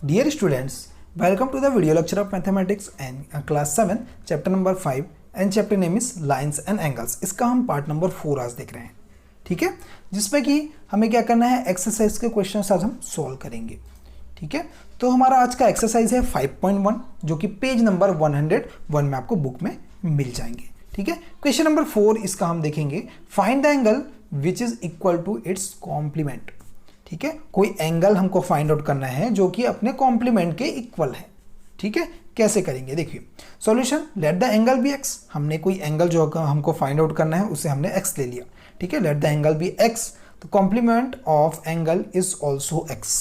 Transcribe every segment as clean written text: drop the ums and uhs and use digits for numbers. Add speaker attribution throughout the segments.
Speaker 1: Dear students, welcome to the video lecture of mathematics and class 7 chapter number 5 and chapter name is lines and angles। इसका हम part number 4 आज देख रहे हैं, ठीक है, जिसमें कि हमें क्या करना है, एक्सरसाइज के क्वेश्चंस आज हम सॉल्व करेंगे। ठीक है, तो हमारा आज का एक्सरसाइज है 5.1 जो कि पेज नंबर 101 में आपको बुक में मिल जाएंगे। ठीक है, क्वेश्चन नंबर 4 इसका हम देखेंगे, find the angle which is equal to its complement. ठीक है, कोई एंगल हमको फाइंड आउट करना है जो कि अपने कॉम्प्लीमेंट के इक्वल है। ठीक है, कैसे करेंगे देखिए solution, let the angle be x. हमने कोई एंगल जो हमको फाइंड आउट करना है उसे हमने एक्स ले लिया। ठीक है, let the angle be X, तो complement of angle is also X.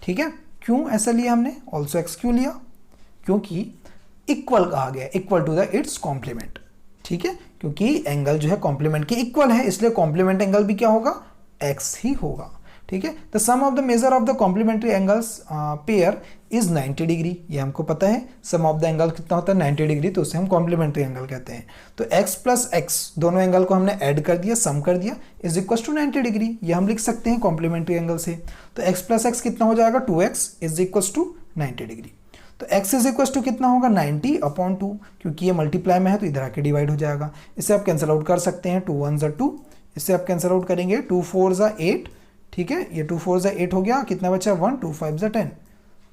Speaker 1: ठीक है, क्यों ऐसा लिया हमने, ऑल्सो एक्स क्यों लिया, क्योंकि इक्वल कहा गया, equal to the its complement. ठीक है, क्योंकि एंगल जो है कॉम्प्लीमेंट के इक्वल है, इसलिए कॉम्प्लीमेंट एंगल भी क्या होगा, एक्स ही होगा। ठीक है, the sum of the measure of the complementary angles pair is 90 degree. ये हमको पता है, सम ऑफ द एंगल कितना होता है 90 डिग्री, तो उसे हम कॉम्प्लीमेंट्री एंगल कहते हैं। तो x प्लस एक्स दोनों एंगल को हमने ऐड कर दिया, सम कर दिया, इज इक्वल टू 90 डिग्री। ये हम लिख सकते हैं कॉम्प्लीमेंट्री एंगल से। तो x प्लस एक्स कितना हो जाएगा, 2x is equal to 90 degree. तो x इज इक्वल टू कितना होगा, 90/2, क्योंकि ये मल्टीप्लाई में है तो इधर आके डिवाइड हो जाएगा। इसे आप कैंसिल आउट कर सकते हैं, 2 1 2, इससे आप कैंसिल आउट करेंगे, 2 4 8। ठीक है, ये 2 4 8 हो गया, कितना बचा 1, 2 5 10,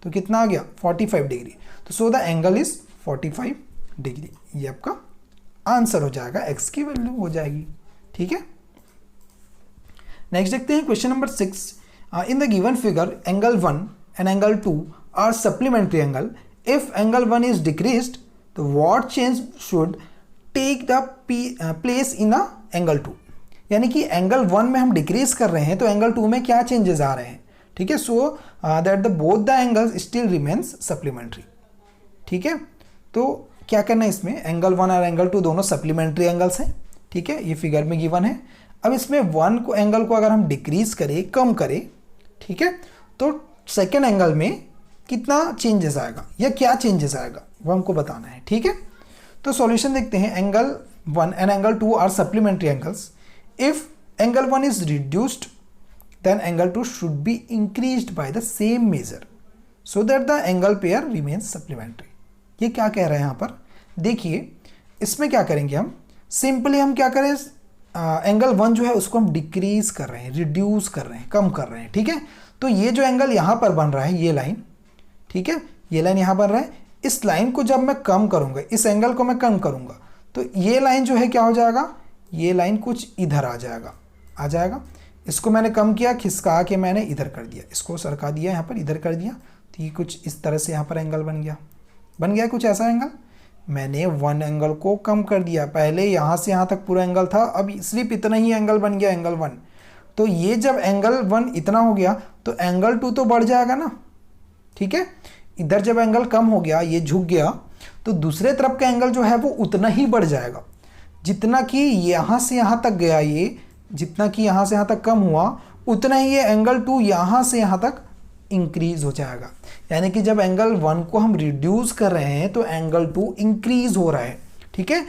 Speaker 1: तो कितना आ गया 45 डिग्री। तो so the angle is 45 degree. ये आपका आंसर हो जाएगा, x की वैल्यू हो जाएगी। ठीक है, नेक्स्ट देखते हैं question number 6। In the given figure angle 1 and angle 2 are supplementary angle. If angle 1 is decreased तो what change should take the place in a angle 2। यानी कि एंगल 1 में हम डिक्रीज कर रहे हैं तो एंगल 2 में क्या चेंजेस आ रहे हैं। ठीक है, so that the both the angles still remains supplementary. ठीक है, तो क्या करना है इसमें, एंगल 1 और एंगल 2 दोनों सप्लीमेंट्री एंगल्स हैं। ठीक है, ये फिगर में गिवन है। अब इसमें 1 को एंगल को अगर हम डिक्रीज करें, कम करें, ठीक है, तो सेकेंड एंगल में कितना चेंजेस आएगा या क्या चेंजेस आएगा वो हमको बताना है। ठीक है, तो सॉल्यूशन देखते हैं, angle 1 and angle 2 are supplementary angles. If angle 1 is reduced, then angle 2 should be increased by the same measure, so that the angle pair remains supplementary। ये क्या कह रहे हैं यहाँ पर, देखिए इसमें क्या करेंगे हम, सिंपली हम क्या करें, एंगल 1 जो है उसको हम डिक्रीज कर रहे हैं, रिड्यूस कर रहे हैं, कम कर रहे हैं। ठीक है, तो ये जो एंगल यहाँ पर बन रहा है, ये लाइन, ठीक है, ये लाइन यहाँ बन रहा है, इस लाइन को जब मैं कम करूँगा, इस एंगल को मैं कम करूँगा, तो ये लाइन जो है क्या हो जाएगा, ये लाइन कुछ इधर आ जाएगा। इसको मैंने कम किया, खिसका के मैंने इधर कर दिया, इसको सरका दिया यहाँ पर, इधर कर दिया, तो ये कुछ इस तरह से यहाँ पर एंगल बन गया कुछ ऐसा एंगल। मैंने 1 एंगल को कम कर दिया, पहले यहाँ से यहाँ तक पूरा एंगल था, अब सिर्फ इतना ही एंगल बन गया, एंगल 1। तो ये जब एंगल 1 इतना हो गया तो एंगल 2 तो बढ़ जाएगा ना। ठीक है, इधर जब एंगल कम हो गया, ये झुक गया, तो दूसरे तरफ का एंगल जो है वो उतना ही बढ़ जाएगा, जितना कि यहाँ से यहाँ तक गया, ये जितना कि यहाँ से यहाँ तक कम हुआ उतना ही ये एंगल 2 यहाँ से यहाँ तक इंक्रीज हो जाएगा। यानी कि जब एंगल 1 को हम रिड्यूस कर रहे हैं तो एंगल 2 इंक्रीज हो रहा है। ठीक है,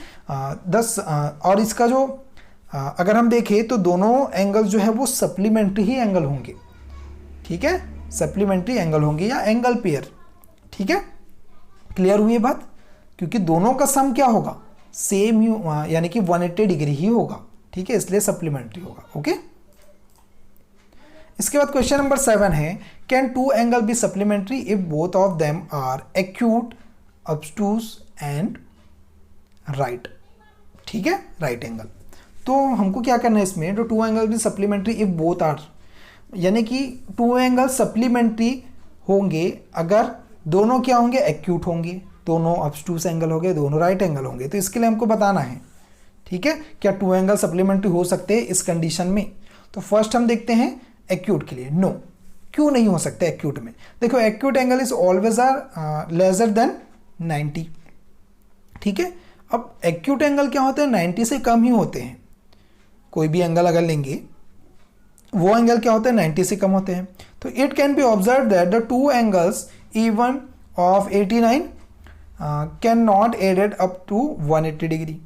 Speaker 1: और इसका जो अगर हम देखें तो दोनों एंगल जो है वो सप्लीमेंट्री ही एंगल होंगे। ठीक है, सप्लीमेंट्री एंगल होंगे या एंगल पेयर। ठीक है, क्लियर हुई बात, क्योंकि दोनों का सम क्या होगा, सेम ही, यानी कि 180 डिग्री ही होगा। ठीक है, इसलिए सप्लीमेंट्री होगा। ओके, इसके बाद क्वेश्चन नंबर 7 है, can 2 angle be supplementary if both of them are acute, obtuse and right. ठीक है, राइट एंगल। तो हमको क्या करना है इसमें, तो 2 angle be supplementary if both are, यानी कि 2 एंगल सप्लीमेंट्री होंगे अगर दोनों क्या होंगे, एक्यूट होंगे, दोनों ऑब्टूस एंगल हो गए, दोनों राइट एंगल होंगे। तो इसके लिए हमको बताना है, ठीक है, क्या 2 एंगल सप्लीमेंट्री हो सकते हैं इस कंडीशन में। तो फर्स्ट हम देखते हैं एक्यूट के लिए, नो, क्यों नहीं हो सकते एक्यूट में। देखो, acute angle is always are lesser than 90। ठीक है, अब एक्यूट एंगल क्या होते हैं, 90 से कम ही होते हैं। कोई भी एंगल अगर लेंगे, वो एंगल क्या होते हैं, 90 से कम होते हैं। तो it can be observe that the 2 angles even of 89 can not added up to 180 degree.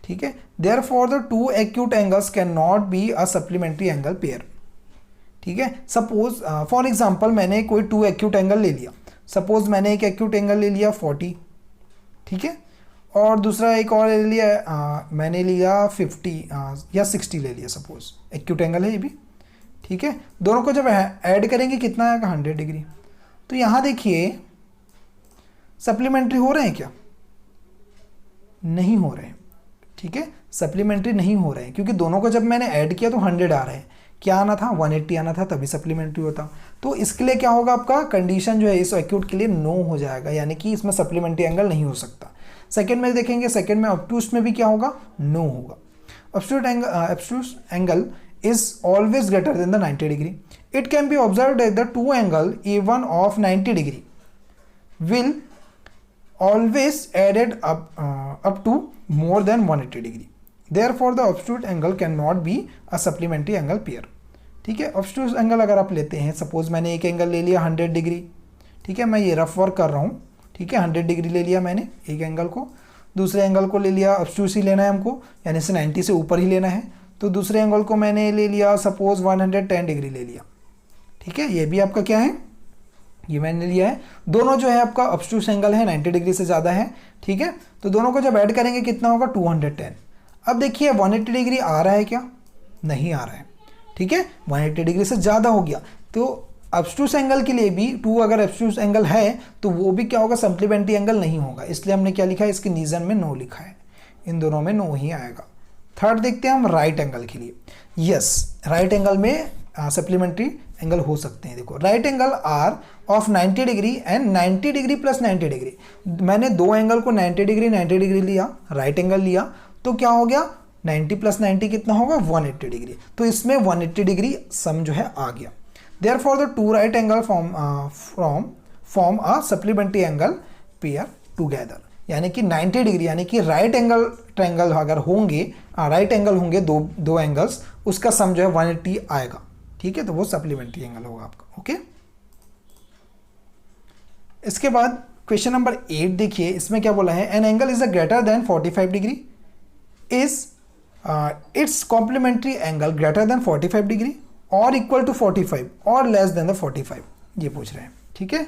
Speaker 1: ठीक है, therefore the 2 acute angles can not be a supplementary angle pair. ठीक है। सपोज फॉर एग्जांपल मैंने कोई 2 एक्यूट एंगल ले लिया, suppose मैंने एक एक्यूट एंगल ले लिया 40, ठीक है, और दूसरा एक और ले लिया मैंने लिया 50 या 60 ले लिया, सपोज एक्यूट एंगल है ये भी, ठीक है। दोनों को जब ऐड करेंगे कितना आएगा 100 डिग्री। तो यहाँ देखिए सप्लीमेंट्री हो रहे हैं क्या? नहीं हो रहे हैं, ठीक है, सप्लीमेंट्री नहीं हो रहे हैं क्योंकि दोनों को जब मैंने ऐड किया तो 100 आ रहे हैं। क्या आना था? 180 आना था, तभी सप्लीमेंट्री होता। तो इसके लिए क्या होगा, आपका कंडीशन जो है इस एक्यूट के लिए नो हो जाएगा, यानी कि इसमें सप्लीमेंट्री एंगल नहीं हो सकता। सेकंड में देखेंगे, सेकंड में ऑब्टूस में भी क्या होगा? नो होगा। Obtuse angle is always greater than the 90 degree. It can be observed that the two angle A1 of 90 degree will always added up to more than 180 degree. Therefore, the obtuse angle cannot be a supplementary angle pair. ठीक है, obtuse angle अगर आप लेते हैं, suppose मैंने एक angle ले लिया 100 डिग्री, ठीक है, मैं ये रफ वर्क कर रहा हूँ, ठीक है, 100 डिग्री ले लिया मैंने एक एंगल को, दूसरे एंगल को ले लिया obtuse ही लेना है हमको, यानी से 90 से ऊपर ही लेना है, तो दूसरे एंगल को मैंने ले लिया सपोज 110 डिग्री ले लिया, ठीक है, ये भी आपका क्या है, ये मैंने लिया है। दोनों जो है आपका ऑब्टूस एंगल है 90 डिग्री से ज़्यादा है, ठीक है, तो दोनों को जब ऐड करेंगे कितना होगा 210। अब देखिए 180 डिग्री आ रहा है क्या? नहीं आ रहा है, ठीक है, 180 डिग्री से ज़्यादा हो गया। तो ऑब्टूस एंगल के लिए भी 2 अगर ऑब्टूस एंगल है तो वो भी क्या होगा? सप्लीमेंट्री एंगल नहीं होगा, इसलिए हमने क्या लिखा है, इसके रीजन में नो लिखा है, इन दोनों में नो ही आएगा। थर्ड देखते हैं हम राइट एंगल के लिए। यस, राइट एंगल में सप्लीमेंट्री एंगल हो सकते हैं। देखो right angle are of 90 degree and 90 degree plus 90 degree, मैंने दो एंगल को 90 डिग्री लिया, राइट एंगल लिया, तो क्या हो गया 90 प्लस 90 कितना होगा 180 डिग्री, तो इसमें 180 डिग्री सम जो है आ गया। Therefore the two right angle form a supplementary angle pair together, यानी कि 90 डिग्री, यानी कि राइट एंगल ट्रायंगल अगर होंगे, राइट एंगल होंगे दो एंगल्स, उसका सम जो है 180 आएगा, ठीक है, तो वो सप्लीमेंट्री एंगल होगा आपका। ओके, इसके बाद क्वेश्चन नंबर 8 देखिए, इसमें क्या बोला है, an angle is a greater than 45 degree is its complementary angle greater than 45 degree और इक्वल टू 45 और लेस देन द 45, ये पूछ रहे हैं, ठीक है।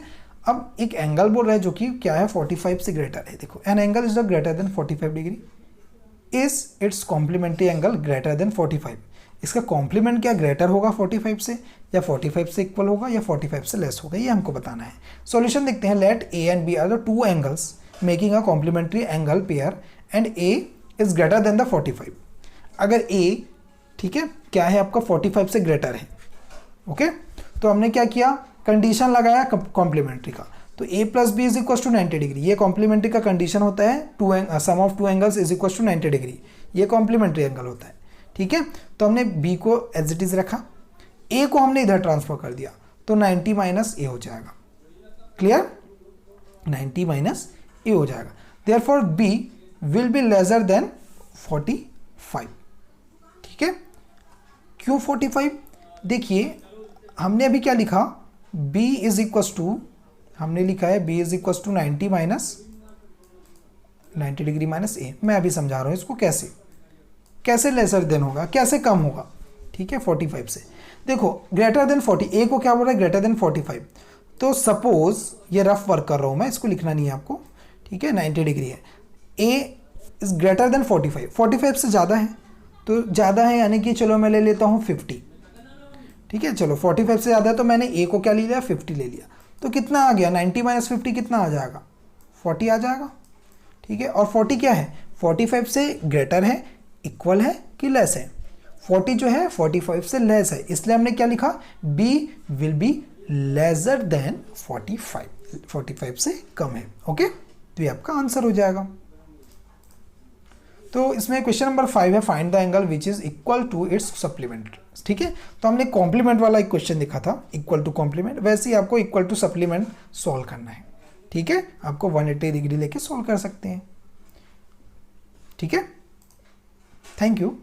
Speaker 1: अब एक एंगल बोल रहा है जो कि क्या है 45 से ग्रेटर है। देखो an angle is a greater than 45 degree is its complementary angle greater than 45, इसका कॉम्प्लीमेंट क्या ग्रेटर होगा 45 से, या 45 से इक्वल होगा, या 45 से लेस होगा, ये हमको बताना है। सॉल्यूशन देखते हैं। Let A and B are the two angles making a complementary angle pair and A is greater than the 45। अगर ए, ठीक है, क्या है आपका 45 से ग्रेटर है, ओके, तो हमने क्या किया, कंडीशन लगाया कॉम्प्लीमेंट्री का, तो a plus B is equal to 90 degree, ये कॉम्प्लीमेंट्री का कंडीशन होता है, sum of two angles is equal to 90 degree, ये कॉम्प्लीमेंट्री एंगल होता है, ठीक है। तो हमने b को एज इट इज रखा, a को हमने इधर ट्रांसफर कर दिया, तो 90 माइनस ए हो जाएगा, क्लियर, 90 माइनस ए हो जाएगा। Therefore b will be lesser than 45, ठीक है। क्यों 45? देखिए हमने अभी क्या लिखा, b इज इक्वल टू, हमने लिखा है b is equal to 90 degree minus A. मैं अभी समझा रहा हूँ इसको कैसे लेसर देन होगा, कैसे कम होगा, ठीक है, 45 से। देखो ग्रेटर देन 40, ए को क्या बोल रहा है ग्रेटर देन 45, तो सपोज ये रफ वर्क कर रहा हूँ मैं, इसको लिखना नहीं है आपको, ठीक है, 90 डिग्री है, ए इज ग्रेटर देन 45, 45 से ज़्यादा है, तो ज़्यादा है यानी कि चलो मैं ले लेता हूँ 50, ठीक है, चलो 45 से ज़्यादा है तो मैंने ए को क्या ले लिया 50 ले लिया, तो कितना आ गया 90 माइनस 50 कितना आ जाएगा 40 आ जाएगा, ठीक है। और 40 क्या है 45 से ग्रेटर है, इक्वल है कि लेस है, 40 जो है 45 से लेस है, इसलिए हमने क्या लिखा b will be lesser than 45 से कम है, ओके, तो ये आपका आंसर हो जाएगा। तो इसमें क्वेश्चन नंबर 5 है, find the angle which is equal to its supplement, ठीक है। तो हमने कॉम्प्लीमेंट वाला एक क्वेश्चन देखा था, इक्वल टू कॉम्प्लीमेंट, वैसे ही आपको इक्वल टू सप्लीमेंट सॉल्व करना है, ठीक है, आपको 180 डिग्री लेके सॉल्व कर सकते हैं, ठीक है। Thank you.